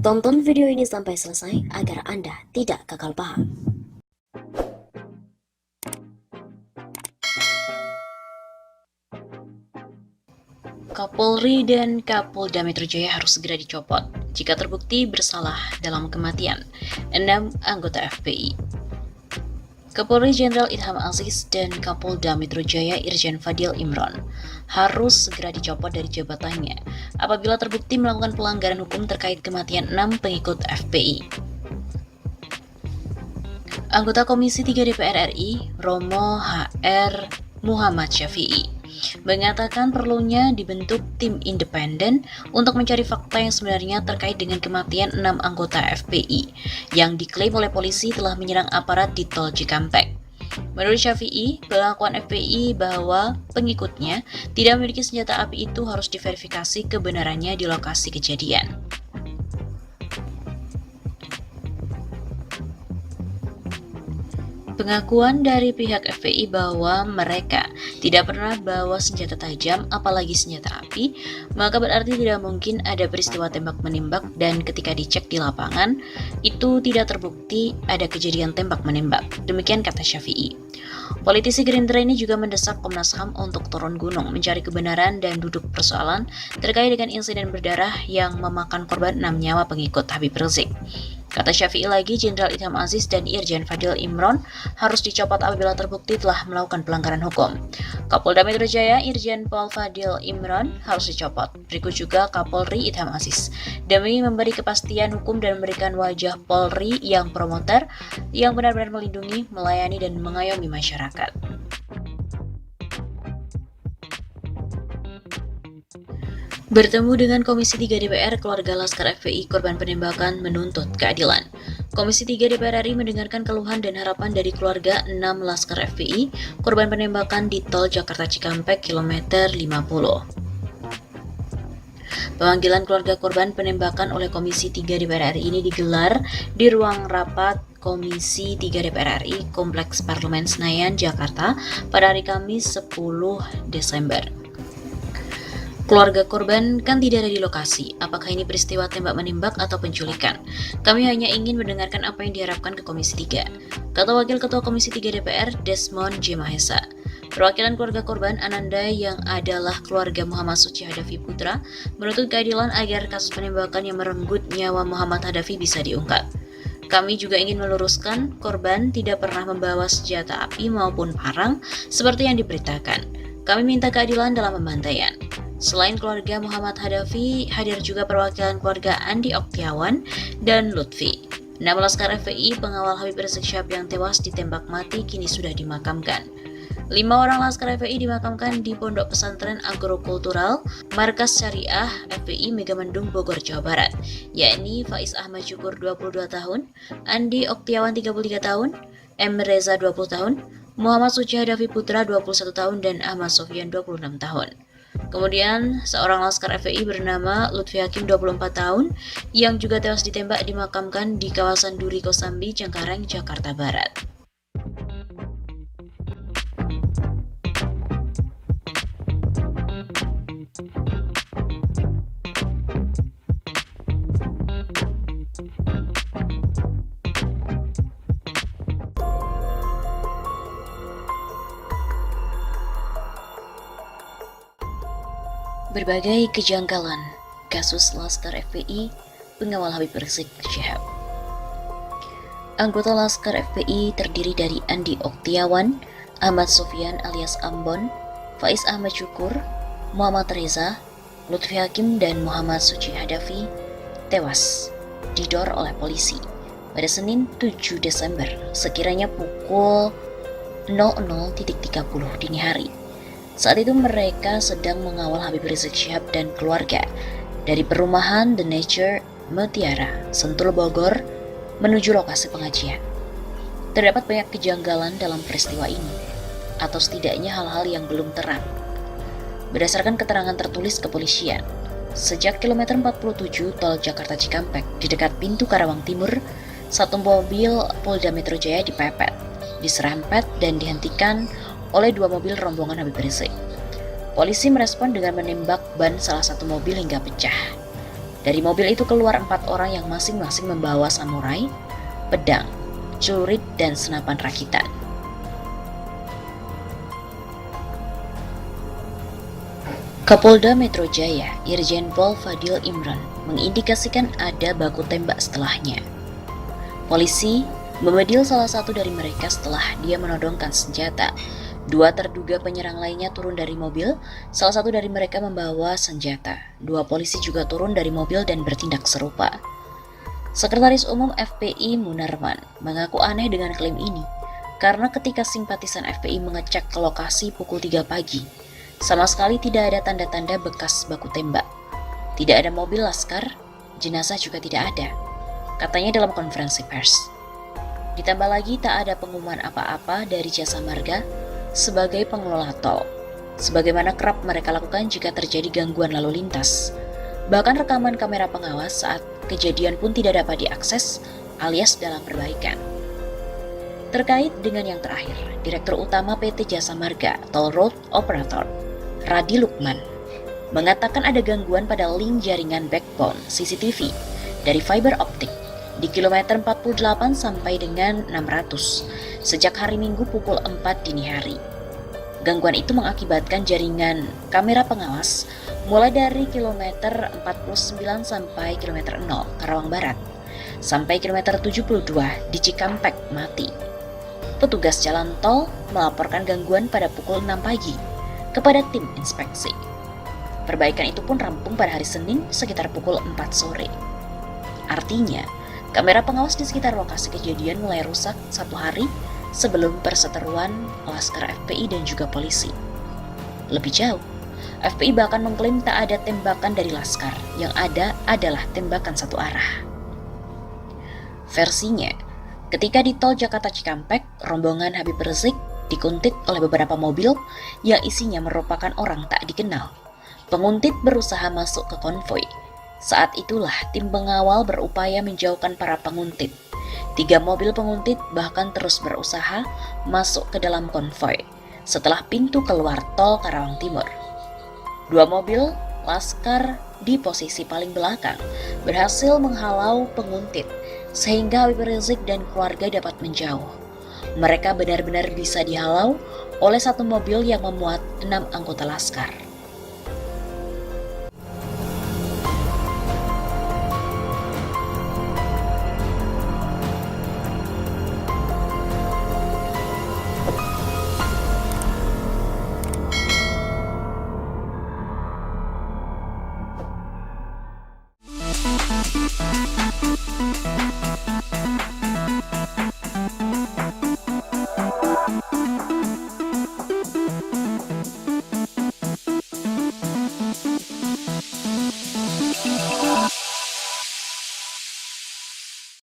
Tonton video ini sampai selesai agar Anda tidak gagal paham. Kapolri dan Kapolda Metro Jaya harus segera dicopot jika terbukti bersalah dalam kematian 6 anggota FPI. Kapolri Jenderal Idham Aziz dan Kapolda Metro Jaya Irjen Fadil Imron harus segera dicopot dari jabatannya apabila terbukti melakukan pelanggaran hukum terkait kematian 6 pengikut FPI. Anggota Komisi 3 DPR RI, Romo HR Muhammad Syafi'i, mengatakan perlunya dibentuk tim independen untuk mencari fakta yang sebenarnya terkait dengan kematian 6 anggota FPI yang diklaim oleh polisi telah menyerang aparat di Tol Cikampek. Menurut Syafi'i, pengakuan FPI bahwa pengikutnya tidak memiliki senjata api itu harus diverifikasi kebenarannya di lokasi kejadian. Pengakuan dari pihak FPI bahwa mereka tidak pernah bawa senjata tajam apalagi senjata api, maka berarti tidak mungkin ada peristiwa tembak-menembak dan ketika dicek di lapangan, itu tidak terbukti ada kejadian tembak-menembak. Demikian kata Syafi'i. Politisi Gerindra ini juga mendesak Komnas HAM untuk turun gunung mencari kebenaran dan duduk persoalan terkait dengan insiden berdarah yang memakan korban 6 nyawa pengikut Habib Rizik. Kata Syafi'i lagi, Jenderal Idham Aziz dan Irjen Fadil Imron harus dicopot apabila terbukti telah melakukan pelanggaran hukum. Kapolda Metro Jaya Irjen Pol Fadil Imron harus dicopot. Berikut juga Kapolri Idham Aziz demi memberi kepastian hukum dan memberikan wajah Polri yang promoter yang benar-benar melindungi, melayani, dan mengayomi masyarakat. Bertemu dengan Komisi 3 DPR, keluarga Laskar FPI korban penembakan menuntut keadilan. Komisi 3 DPR RI mendengarkan keluhan dan harapan dari keluarga 6 Laskar FPI korban penembakan di Tol Jakarta Cikampek kilometer 50. Pemanggilan keluarga korban penembakan oleh Komisi 3 DPR RI ini digelar di ruang rapat Komisi 3 DPR RI Kompleks Parlemen Senayan, Jakarta pada hari Kamis 10 Desember. Keluarga korban kan tidak ada di lokasi. Apakah ini peristiwa tembak-menembak atau penculikan? Kami hanya ingin mendengarkan apa yang diharapkan ke Komisi 3, kata Wakil Ketua Komisi 3 DPR Desmond J. Mahesa. Perwakilan keluarga korban Ananda yang adalah keluarga Muhammad Suci Hadafi Putra menuntut keadilan agar kasus penembakan yang merenggut nyawa Muhammad Hadafi bisa diungkap. Kami juga ingin meluruskan korban tidak pernah membawa senjata api maupun parang seperti yang diberitakan. Kami minta keadilan dalam pembantaian. Selain keluarga Muhammad Hadafi, hadir juga perwakilan keluarga Andi Oktiawan dan Lutfi. 6 Laskar FPI pengawal Habib Rizik Syihab yang tewas ditembak mati kini sudah dimakamkan. 5 orang Laskar FPI dimakamkan di Pondok Pesantren Agrokultural Markas Syariah FPI Megamendung Bogor, Jawa Barat, yakni Faiz Ahmad Syukur 22 tahun, Andi Oktiawan 33 tahun, M. Reza 20 tahun, Muhammad Suci Hadafi Putra 21 tahun, dan Ahmad Sofyan 26 tahun. Kemudian, seorang Laskar FPI bernama Lutfi Hakim 24 tahun yang juga tewas ditembak dimakamkan di kawasan Duri Kosambi, Cengkareng, Jakarta Barat. Berbagai kejanggalan kasus Laskar FPI pengawal Habib Rizik Syihab. Anggota Laskar FPI terdiri dari Andi Oktiawan, Ahmad Sofyan alias Ambon, Faiz Ahmad Syukur, Muhammad Reza, Lutfi Hakim, dan Muhammad Suci Hadafi tewas didor oleh polisi pada Senin 7 Desember sekiranya pukul 00.30 dini hari. Saat itu mereka sedang mengawal Habib Rizik Syihab dan keluarga dari perumahan The Nature Mutiara, Sentul, Bogor menuju lokasi pengajian. Terdapat banyak kejanggalan dalam peristiwa ini, atau setidaknya hal-hal yang belum terang. Berdasarkan keterangan tertulis kepolisian, sejak kilometer 47 Tol Jakarta Cikampek di dekat pintu Karawang Timur, satu mobil Polda Metro Jaya dipepet, diserempet, dan dihentikan oleh 2 mobil rombongan Habib Rizik. Polisi merespon dengan menembak ban salah satu mobil hingga pecah. Dari mobil itu keluar 4 orang yang masing-masing membawa samurai, pedang, celurit, dan senapan rakitan. Kapolda Metro Jaya, Irjen Pol Fadil Imran, mengindikasikan ada baku tembak setelahnya. Polisi membedil salah satu dari mereka setelah dia menodongkan senjata. 2 terduga penyerang lainnya turun dari mobil, salah satu dari mereka membawa senjata. 2 polisi juga turun dari mobil dan bertindak serupa. Sekretaris Umum FPI Munarman mengaku aneh dengan klaim ini, karena ketika simpatisan FPI mengecek ke lokasi pukul 3 pagi, sama sekali tidak ada tanda-tanda bekas baku tembak. Tidak ada mobil laskar, jenazah juga tidak ada, katanya dalam konferensi pers. Ditambah lagi tak ada pengumuman apa-apa dari Jasa Marga sebagai pengelola tol, sebagaimana kerap mereka lakukan jika terjadi gangguan lalu lintas. Bahkan rekaman kamera pengawas saat kejadian pun tidak dapat diakses alias dalam perbaikan. Terkait dengan yang terakhir, Direktur Utama PT Jasa Marga Toll Road Operator, Radi Lukman, mengatakan ada gangguan pada link jaringan backbone CCTV dari fiber optik di kilometer 48 sampai dengan 600 sejak hari Minggu pukul 4 dini hari. Gangguan itu mengakibatkan jaringan kamera pengawas mulai dari kilometer 49 sampai kilometer 0 Karawang Barat sampai kilometer 72 di Cikampek mati. Petugas jalan tol melaporkan gangguan pada pukul 6 pagi kepada tim inspeksi. Perbaikan itu pun rampung pada hari Senin sekitar pukul 4 sore. Artinya, kamera pengawas di sekitar lokasi kejadian mulai rusak 1 hari sebelum perseteruan Laskar FPI dan juga polisi. Lebih jauh, FPI bahkan mengklaim tak ada tembakan dari Laskar, yang ada adalah tembakan satu arah. Versinya, ketika di tol Jakarta Cikampek, rombongan Habib Rizik dikuntit oleh beberapa mobil yang isinya merupakan orang tak dikenal. Penguntit berusaha masuk ke konvoi. Saat itulah tim pengawal berupaya menjauhkan para penguntit. 3 mobil penguntit bahkan terus berusaha masuk ke dalam konvoi setelah pintu keluar tol Karawang Timur. 2 mobil Laskar di posisi paling belakang berhasil menghalau penguntit sehingga Habib Rizik dan keluarga dapat menjauh. Mereka benar-benar bisa dihalau oleh 1 mobil yang memuat 6 anggota Laskar.